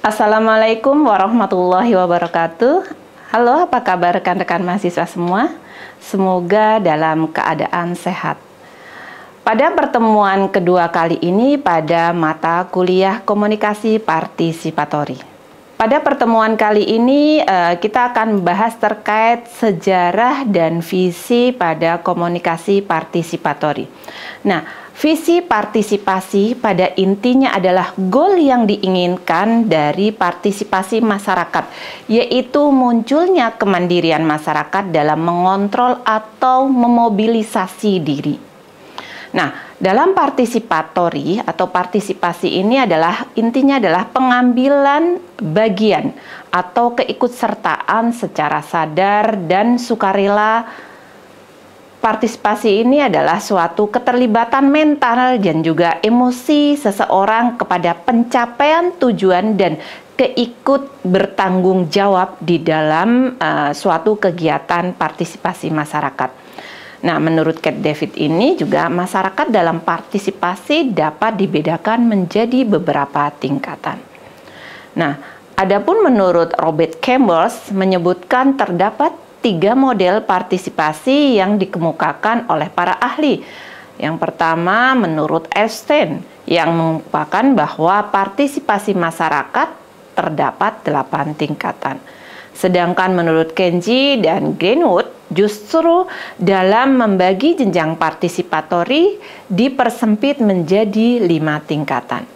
Assalamualaikum warahmatullahi wabarakatuh. Halo, apa kabar rekan-rekan mahasiswa semua? Semoga dalam keadaan sehat. Pada pertemuan kedua kali ini pada mata kuliah komunikasi partisipatori. Pada pertemuan kali ini kita akan membahas terkait sejarah dan visi pada komunikasi partisipatori. Nah, visi partisipasi pada intinya adalah goal yang diinginkan dari partisipasi masyarakat, yaitu munculnya kemandirian masyarakat dalam mengontrol atau memobilisasi diri. Nah, dalam partisipatori atau partisipasi ini intinya adalah pengambilan bagian atau keikutsertaan secara sadar dan sukarela. Partisipasi ini adalah suatu keterlibatan mental dan juga emosi seseorang kepada pencapaian tujuan dan keikut bertanggung jawab di dalam suatu kegiatan partisipasi masyarakat. Nah, menurut Cat David ini juga masyarakat dalam partisipasi dapat dibedakan menjadi beberapa tingkatan. Nah, adapun menurut Robert Chambers menyebutkan terdapat 3 model partisipasi yang dikemukakan oleh para ahli. Yang pertama menurut Einstein yang mengupakan bahwa partisipasi masyarakat terdapat 8 tingkatan. Sedangkan menurut Kenji dan Greenwood justru dalam membagi jenjang partisipatori dipersempit menjadi 5 tingkatan.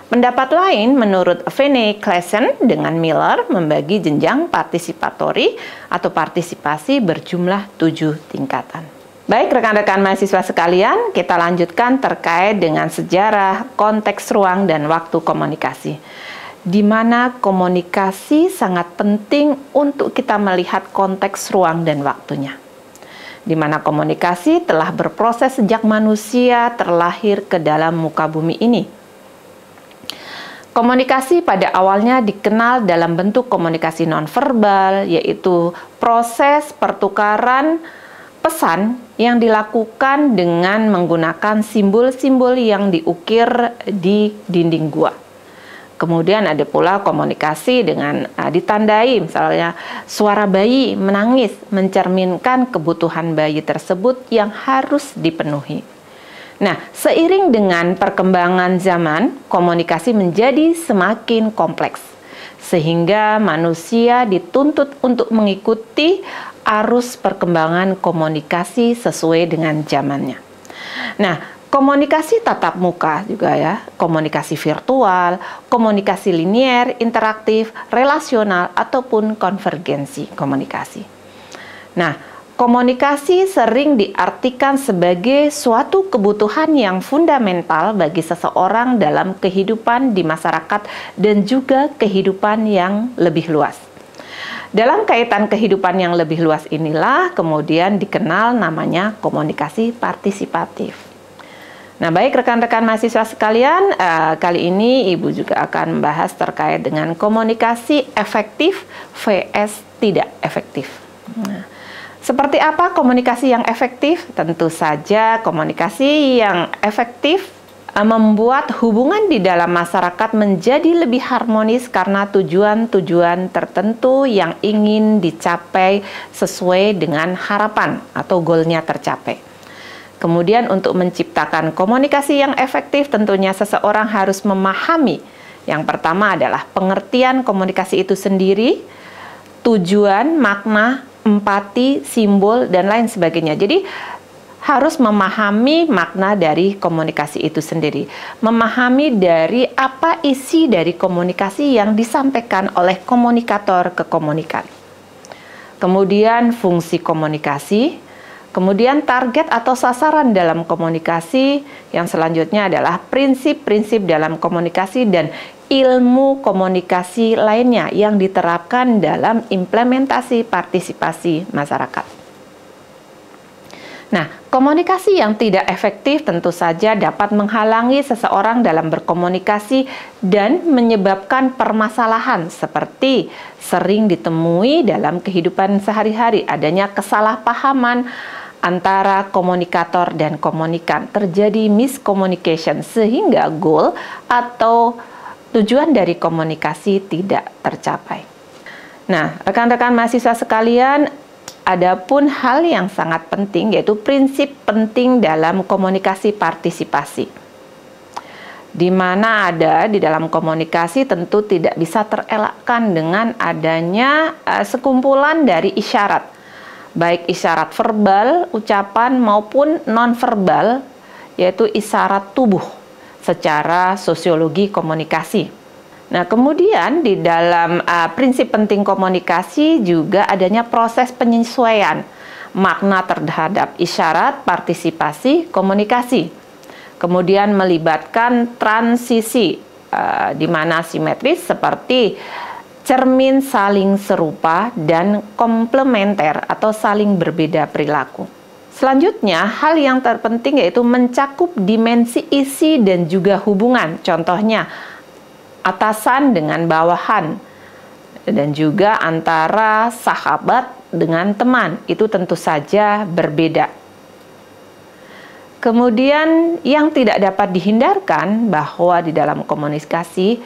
Pendapat lain menurut Vinnie Claassen dengan Miller membagi jenjang partisipatori atau partisipasi berjumlah 7 tingkatan. Baik rekan-rekan mahasiswa sekalian, kita lanjutkan terkait dengan sejarah, konteks ruang dan waktu komunikasi. Di mana komunikasi sangat penting untuk kita melihat konteks ruang dan waktunya. Di mana komunikasi telah berproses sejak manusia terlahir ke dalam muka bumi ini. Komunikasi pada awalnya dikenal dalam bentuk komunikasi nonverbal, yaitu proses pertukaran pesan yang dilakukan dengan menggunakan simbol-simbol yang diukir di dinding gua. Kemudian ada pula komunikasi dengan ditandai, misalnya suara bayi menangis mencerminkan kebutuhan bayi tersebut yang harus dipenuhi. Nah, seiring dengan perkembangan zaman, komunikasi menjadi semakin kompleks, sehingga manusia dituntut untuk mengikuti arus perkembangan komunikasi sesuai dengan zamannya. Nah, komunikasi tatap muka juga ya, komunikasi virtual, komunikasi linier, interaktif, relasional, ataupun konvergensi komunikasi. Nah, komunikasi sering diartikan sebagai suatu kebutuhan yang fundamental bagi seseorang dalam kehidupan di masyarakat dan juga kehidupan yang lebih luas. Dalam kaitan kehidupan yang lebih luas inilah kemudian dikenal namanya komunikasi partisipatif. Nah, baik rekan-rekan mahasiswa sekalian, kali ini Ibu juga akan membahas terkait dengan komunikasi efektif vs tidak efektif. Nah, seperti apa komunikasi yang efektif? Tentu saja komunikasi yang efektif membuat hubungan di dalam masyarakat menjadi lebih harmonis karena tujuan-tujuan tertentu yang ingin dicapai sesuai dengan harapan atau goalnya tercapai. Kemudian untuk menciptakan komunikasi yang efektif tentunya seseorang harus memahami. Yang pertama adalah pengertian komunikasi itu sendiri, tujuan, makna, empati, simbol, dan lain sebagainya. Jadi harus memahami makna dari komunikasi itu sendiri. Memahami dari apa isi dari komunikasi yang disampaikan oleh komunikator ke komunikan. Kemudian fungsi komunikasi. Kemudian target atau sasaran dalam komunikasi, yang selanjutnya adalah prinsip-prinsip dalam komunikasi dan ilmu komunikasi lainnya yang diterapkan dalam implementasi partisipasi masyarakat. Nah, komunikasi yang tidak efektif tentu saja dapat menghalangi seseorang dalam berkomunikasi dan menyebabkan permasalahan seperti sering ditemui dalam kehidupan sehari-hari, adanya kesalahpahaman antara komunikator dan komunikan, terjadi miscommunication sehingga goal atau tujuan dari komunikasi tidak tercapai. Nah, rekan-rekan mahasiswa sekalian, adapun hal yang sangat penting yaitu prinsip penting dalam komunikasi partisipasi. Di mana ada di dalam komunikasi tentu tidak bisa terelakkan dengan adanya sekumpulan dari isyarat, baik isyarat verbal, ucapan maupun nonverbal, yaitu isyarat tubuh secara sosiologi komunikasi. Nah, kemudian di dalam prinsip penting komunikasi juga adanya proses penyesuaian makna terhadap isyarat, partisipasi, komunikasi. Kemudian melibatkan transisi di mana simetris seperti cermin saling serupa dan komplementer atau saling berbeda perilaku. Selanjutnya, hal yang terpenting yaitu mencakup dimensi isi dan juga hubungan. Contohnya, atasan dengan bawahan dan juga antara sahabat dengan teman. Itu tentu saja berbeda. Kemudian yang tidak dapat dihindarkan bahwa di dalam komunikasi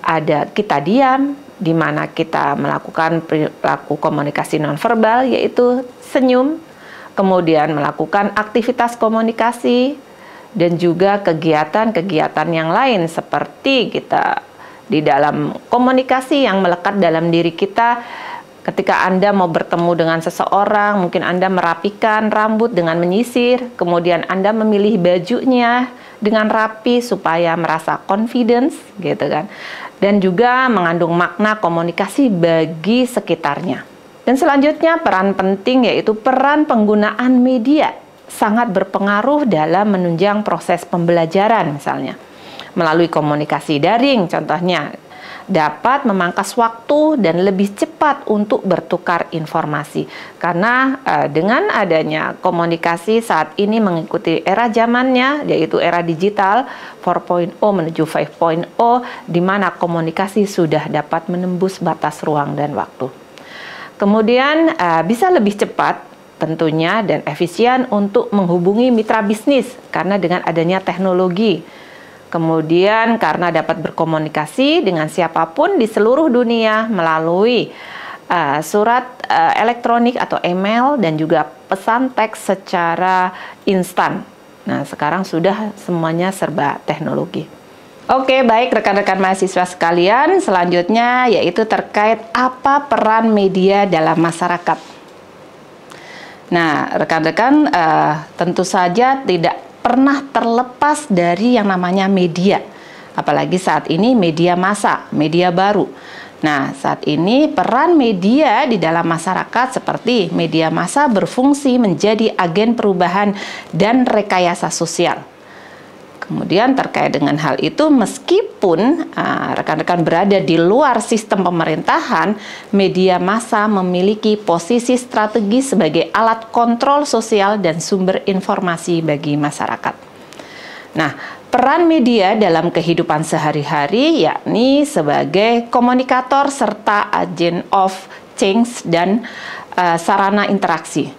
ada kita diam, di mana kita melakukan perilaku komunikasi nonverbal yaitu senyum, kemudian melakukan aktivitas komunikasi dan juga kegiatan-kegiatan yang lain seperti kita di dalam komunikasi yang melekat dalam diri kita. Ketika Anda mau bertemu dengan seseorang, mungkin Anda merapikan rambut dengan menyisir, kemudian Anda memilih bajunya dengan rapi supaya merasa confidence, gitu kan. Dan juga mengandung makna komunikasi bagi sekitarnya. Dan selanjutnya peran penting yaitu peran penggunaan media sangat berpengaruh dalam menunjang proses pembelajaran misalnya. Melalui komunikasi daring contohnya, dapat memangkas waktu dan lebih cepat untuk bertukar informasi. Karena dengan adanya komunikasi saat ini mengikuti era zamannya, yaitu era digital 4.0 menuju 5.0, di mana komunikasi sudah dapat menembus batas ruang dan waktu. Kemudian bisa lebih cepat tentunya dan efisien untuk menghubungi mitra bisnis karena dengan adanya teknologi. Kemudian karena dapat berkomunikasi dengan siapapun di seluruh dunia melalui surat elektronik atau email dan juga pesan teks secara instan. Nah, sekarang sudah semuanya serba teknologi. Oke, baik rekan-rekan mahasiswa sekalian, selanjutnya yaitu terkait apa peran media dalam masyarakat. Nah, rekan-rekan tentu saja tidak pernah terlepas dari yang namanya media. Apalagi saat ini media massa, media baru. Nah, saat ini peran media di dalam masyarakat seperti media massa berfungsi menjadi agen perubahan dan rekayasa sosial. Kemudian terkait dengan hal itu, meskipun rekan-rekan berada di luar sistem pemerintahan, media massa memiliki posisi strategis sebagai alat kontrol sosial dan sumber informasi bagi masyarakat. Nah, peran media dalam kehidupan sehari-hari yakni sebagai komunikator serta agent of change dan sarana interaksi,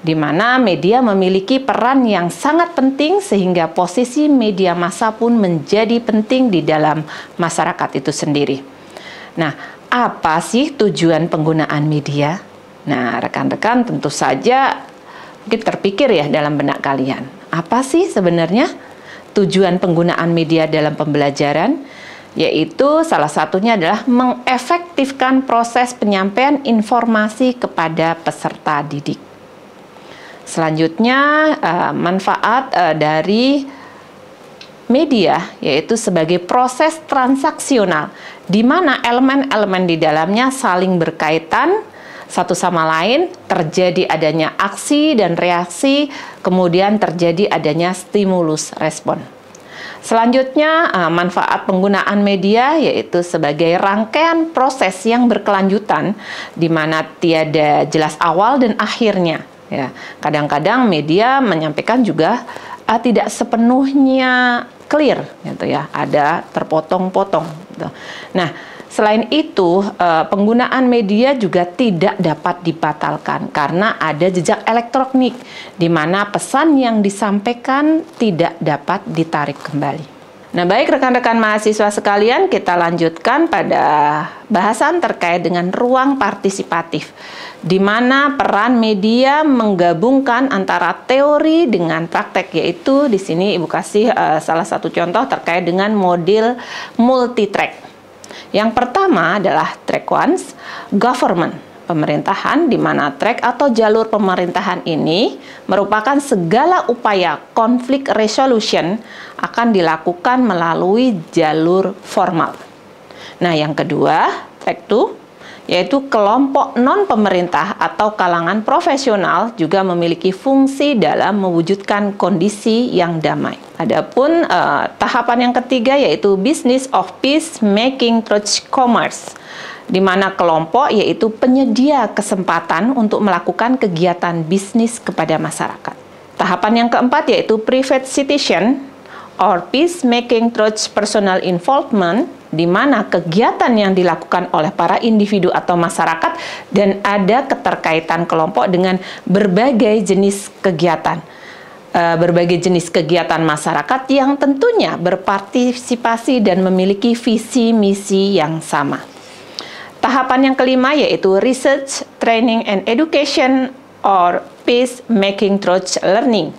di mana media memiliki peran yang sangat penting sehingga posisi media massa pun menjadi penting di dalam masyarakat itu sendiri. Nah, apa sih tujuan penggunaan media? Nah, rekan-rekan tentu saja mungkin terpikir ya dalam benak kalian. Apa sih sebenarnya tujuan penggunaan media dalam pembelajaran? Yaitu salah satunya adalah mengefektifkan proses penyampaian informasi kepada peserta didik. Selanjutnya, manfaat dari media yaitu sebagai proses transaksional di mana elemen-elemen di dalamnya saling berkaitan satu sama lain, terjadi adanya aksi dan reaksi, kemudian terjadi adanya stimulus respon. Selanjutnya, manfaat penggunaan media yaitu sebagai rangkaian proses yang berkelanjutan di mana tiada jelas awal dan akhirnya. Ya, kadang-kadang media menyampaikan juga tidak sepenuhnya clear, gitu ya, ada terpotong-potong. Gitu. Nah, selain itu penggunaan media juga tidak dapat dibatalkan karena ada jejak elektronik, di mana pesan yang disampaikan tidak dapat ditarik kembali. Nah, baik rekan-rekan mahasiswa sekalian, kita lanjutkan pada bahasan terkait dengan ruang partisipatif, di mana peran media menggabungkan antara teori dengan praktek, yaitu di sini Ibu kasih salah satu contoh terkait dengan model multi-track. Yang pertama adalah track 1, government. Pemerintahan, di mana track atau jalur pemerintahan ini merupakan segala upaya konflik resolution akan dilakukan melalui jalur formal. Nah, yang kedua, track 2, yaitu kelompok non-pemerintah atau kalangan profesional juga memiliki fungsi dalam mewujudkan kondisi yang damai. Adapun tahapan yang ketiga yaitu business of peace making through commerce, di mana kelompok yaitu penyedia kesempatan untuk melakukan kegiatan bisnis kepada masyarakat. Tahapan yang keempat yaitu private citizen or peacemaking through personal involvement, di mana kegiatan yang dilakukan oleh para individu atau masyarakat dan ada keterkaitan kelompok dengan berbagai jenis kegiatan. Berbagai jenis kegiatan masyarakat yang tentunya berpartisipasi dan memiliki visi misi yang sama. Tahapan yang kelima yaitu research, training, and education or peace making through learning,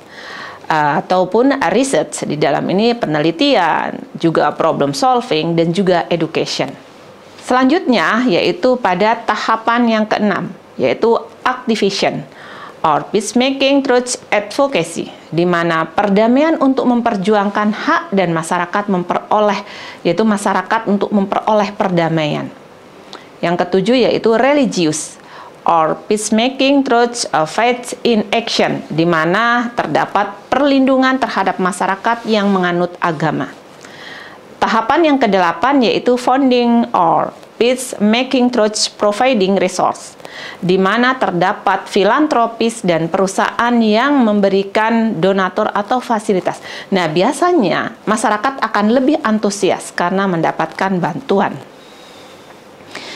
ataupun research, di dalam ini penelitian, juga problem solving, dan juga education. Selanjutnya yaitu pada tahapan yang keenam, yaitu activation or peacemaking through advocacy, di mana perdamaian untuk memperjuangkan hak dan masyarakat yaitu masyarakat untuk memperoleh perdamaian. Yang ketujuh yaitu religious or peacemaking through faith in action, di mana terdapat perlindungan terhadap masyarakat yang menganut agama. Tahapan yang kedelapan yaitu founding or peacemaking through providing resource, di mana terdapat filantropis dan perusahaan yang memberikan donatur atau fasilitas. Nah, biasanya masyarakat akan lebih antusias karena mendapatkan bantuan.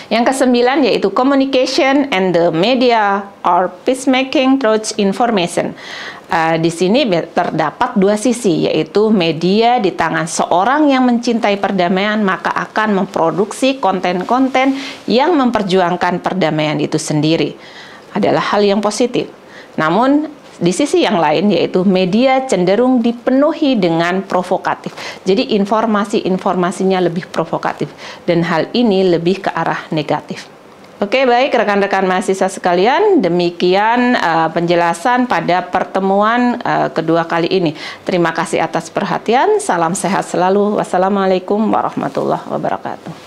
Yang kesembilan yaitu communication and the media or peacemaking through information. Di sini terdapat dua sisi, yaitu media di tangan seorang yang mencintai perdamaian maka akan memproduksi konten-konten yang memperjuangkan perdamaian itu sendiri. Adalah hal yang positif. Namun di sisi yang lain yaitu media cenderung dipenuhi dengan provokatif. Jadi informasi-informasinya lebih provokatif dan hal ini lebih ke arah negatif. Oke, baik rekan-rekan mahasiswa sekalian, demikian penjelasan pada pertemuan kedua kali ini. Terima kasih atas perhatian, salam sehat selalu. Wassalamualaikum warahmatullahi wabarakatuh.